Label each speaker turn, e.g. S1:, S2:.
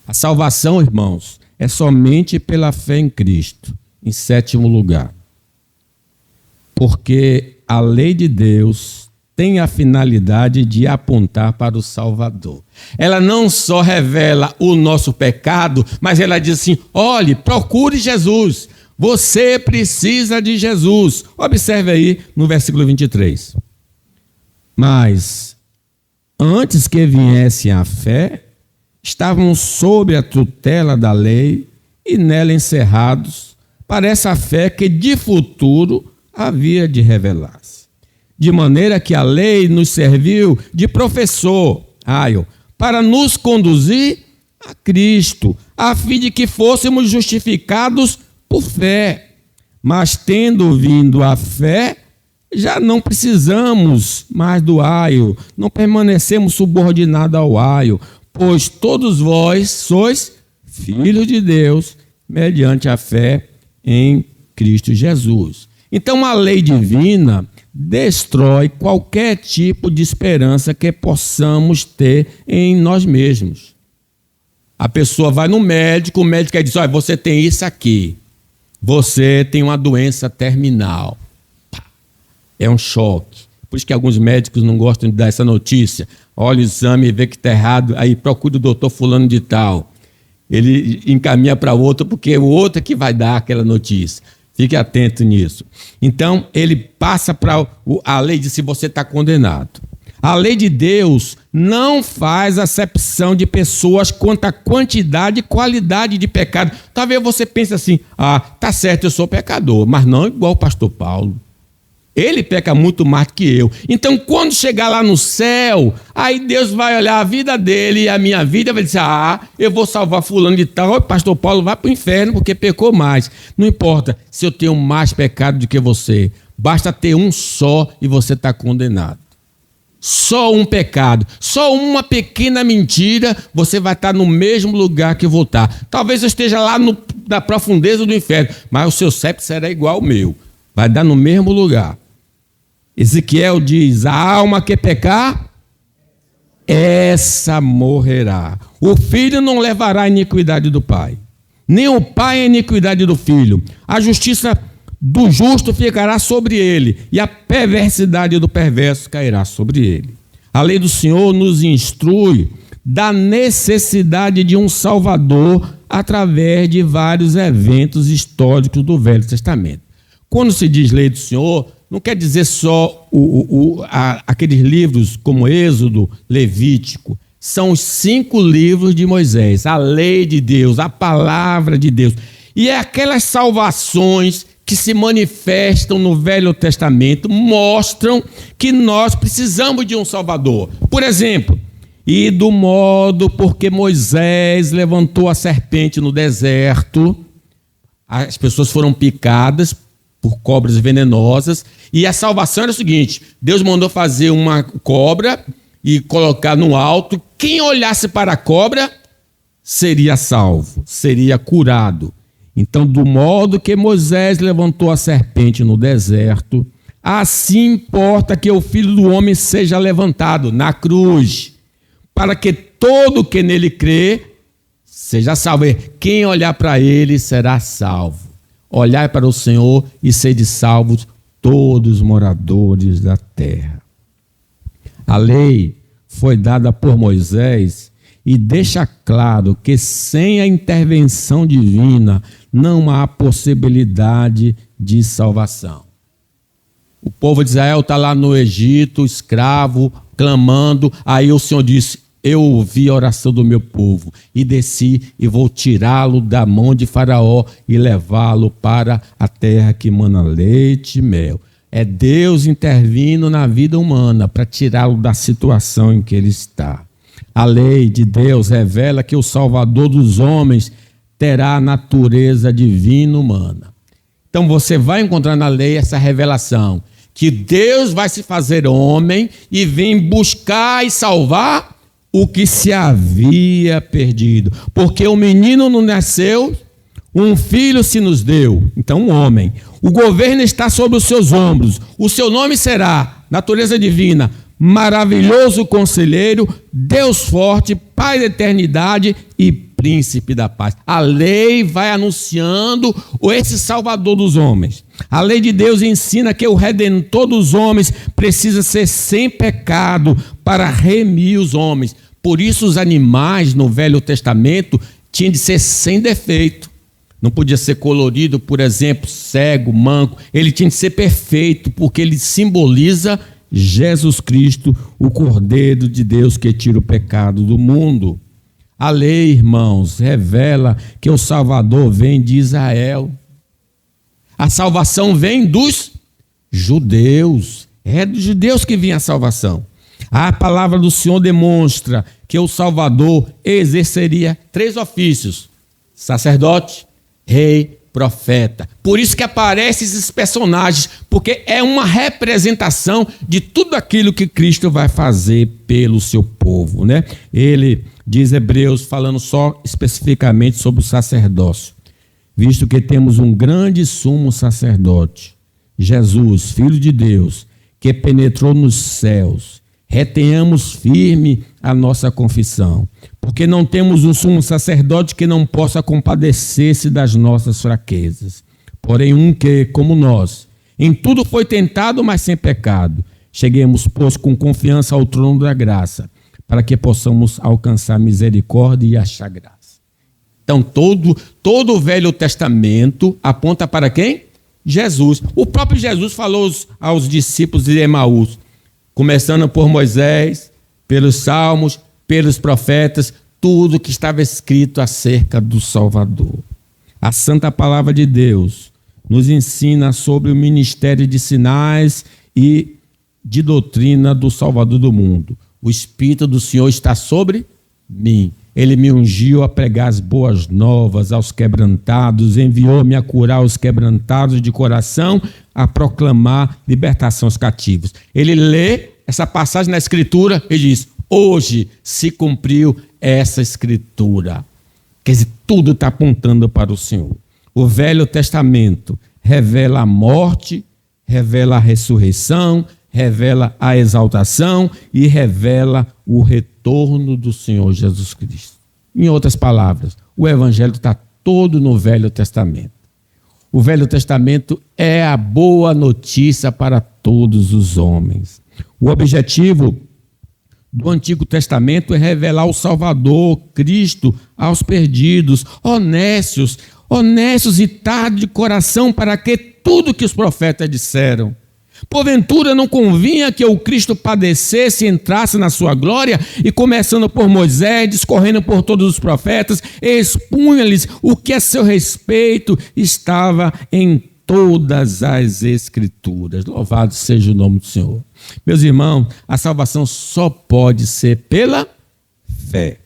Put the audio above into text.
S1: A salvação, irmãos, é somente pela fé em Cristo. Em sétimo lugar, porque a lei de Deus tem a finalidade de apontar para o Salvador. Ela não só revela o nosso pecado, mas ela diz assim: olhe, procure Jesus. Você precisa de Jesus. Observe aí no versículo 23. Mas, antes que viesse a fé, estavam sob a tutela da lei e nela encerrados, para essa fé que de futuro havia de revelar-se. De maneira que a lei nos serviu de professor, para nos conduzir a Cristo, a fim de que fôssemos justificados por fé. Mas tendo vindo a fé, já não precisamos mais do aio, não permanecemos subordinados ao aio, pois todos vós sois filhos de Deus, mediante a fé em Cristo Jesus. Então a lei divina destrói qualquer tipo de esperança que possamos ter em nós mesmos. A pessoa vai no médico, o médico diz: olha, você tem isso aqui, você tem uma doença terminal. É um choque. Por isso que alguns médicos não gostam de dar essa notícia. Olha o exame e vê que está errado, aí procura o doutor fulano de tal. Ele encaminha para outro, porque o outro é que vai dar aquela notícia. Fique atento nisso. Então, ele passa para a lei de se você está condenado. A lei de Deus não faz acepção de pessoas quanto à quantidade e qualidade de pecado. Talvez você pense assim: tá certo, eu sou pecador, mas não igual o pastor Paulo. Ele peca muito mais que eu. Então, quando chegar lá no céu, aí Deus vai olhar a vida dele e a minha vida, vai dizer: eu vou salvar fulano de tal, o pastor Paulo vai para o inferno porque pecou mais. Não importa se eu tenho mais pecado do que você. Basta ter um só e você está condenado. Só um pecado, só uma pequena mentira, você vai estar no mesmo lugar que eu vou estar. Talvez eu esteja lá na profundeza do inferno, mas o seu CEP será igual ao meu. Vai dar no mesmo lugar. Ezequiel diz: a alma que pecar, essa morrerá. O filho não levará a iniquidade do pai, nem o pai a iniquidade do filho. A justiça do justo ficará sobre ele, e a perversidade do perverso cairá sobre ele. A lei do Senhor nos instrui da necessidade de um Salvador através de vários eventos históricos do Velho Testamento. Quando se diz lei do Senhor, não quer dizer só aqueles livros como Êxodo, Levítico. São os 5 livros de Moisés, a lei de Deus, a palavra de Deus. E é aquelas salvações que se manifestam no Velho Testamento, mostram que nós precisamos de um Salvador. Por exemplo, e do modo porque Moisés levantou a serpente no deserto, as pessoas foram picadas por cobras venenosas, e a salvação era o seguinte: Deus mandou fazer uma cobra e colocar no alto. Quem olhasse para a cobra seria salvo, seria curado. Então, do modo que Moisés levantou a serpente no deserto, assim importa que o Filho do Homem seja levantado na cruz, para que todo que nele crê seja salvo. Quem olhar para ele será salvo. Olhai para o Senhor e sede salvos todos os moradores da terra. A lei foi dada por Moisés e deixa claro que sem a intervenção divina não há possibilidade de salvação. O povo de Israel está lá no Egito, escravo, clamando. Aí o Senhor disse: eu ouvi a oração do meu povo e desci e vou tirá-lo da mão de Faraó e levá-lo para a terra que mana leite e mel. É Deus intervindo na vida humana para tirá-lo da situação em que ele está. A lei de Deus revela que o Salvador dos homens terá a natureza divina humana. Então você vai encontrar na lei essa revelação, que Deus vai se fazer homem e vem buscar e salvar o que se havia perdido. Porque o menino não nasceu, um filho se nos deu. Então, um homem. O governo está sobre os seus ombros. O seu nome será, natureza divina, maravilhoso conselheiro, Deus forte, Pai da eternidade e príncipe da paz. A lei vai anunciando esse Salvador dos homens. A lei de Deus ensina que o Redentor dos homens precisa ser sem pecado para remir os homens. Por isso os animais no Velho Testamento tinham de ser sem defeito. Não podia ser colorido, por exemplo, cego, manco. Ele tinha de ser perfeito, porque ele simboliza Jesus Cristo, o Cordeiro de Deus que tira o pecado do mundo. A lei, irmãos, revela que o Salvador vem de Israel. A salvação vem dos judeus. É dos judeus que vem a salvação. A palavra do Senhor demonstra que o Salvador exerceria 3 ofícios: sacerdote, rei, profeta. Por isso que aparecem esses personagens, porque é uma representação de tudo aquilo que Cristo vai fazer pelo seu povo, né? Ele diz Hebreus, falando só especificamente sobre o sacerdócio: visto que temos um grande sumo sacerdote, Jesus, Filho de Deus, que penetrou nos céus, retenhamos firme a nossa confissão, porque não temos um sumo sacerdote que não possa compadecer-se das nossas fraquezas, porém um que, como nós, em tudo foi tentado, mas sem pecado. Cheguemos, pois, com confiança ao trono da graça, para que possamos alcançar misericórdia e achar graça. Então, todo o Velho Testamento aponta para quem? Jesus. O próprio Jesus falou aos discípulos de Emaús, começando por Moisés, pelos Salmos, pelos profetas, tudo que estava escrito acerca do Salvador. A Santa Palavra de Deus nos ensina sobre o ministério de sinais e de doutrina do Salvador do mundo. O Espírito do Senhor está sobre mim. Ele me ungiu a pregar as boas novas aos quebrantados, enviou-me a curar os quebrantados de coração, a proclamar libertação aos cativos. Ele lê essa passagem na Escritura e diz: hoje se cumpriu essa Escritura. Quer dizer, tudo está apontando para o Senhor. O Velho Testamento revela a morte, revela a ressurreição, revela a exaltação e revela o retorno do Senhor Jesus Cristo. Em outras palavras, o Evangelho está todo no Velho Testamento. O Velho Testamento é a boa notícia para todos os homens. O objetivo do Antigo Testamento é revelar o Salvador, Cristo, aos perdidos, honestos e tardos de coração, para que tudo que os profetas disseram. Porventura não convinha que o Cristo padecesse e entrasse na sua glória, e começando por Moisés, discorrendo por todos os profetas, expunha-lhes o que a seu respeito estava em todas as Escrituras. Louvado seja o nome do Senhor. Meus irmãos, a salvação só pode ser pela fé.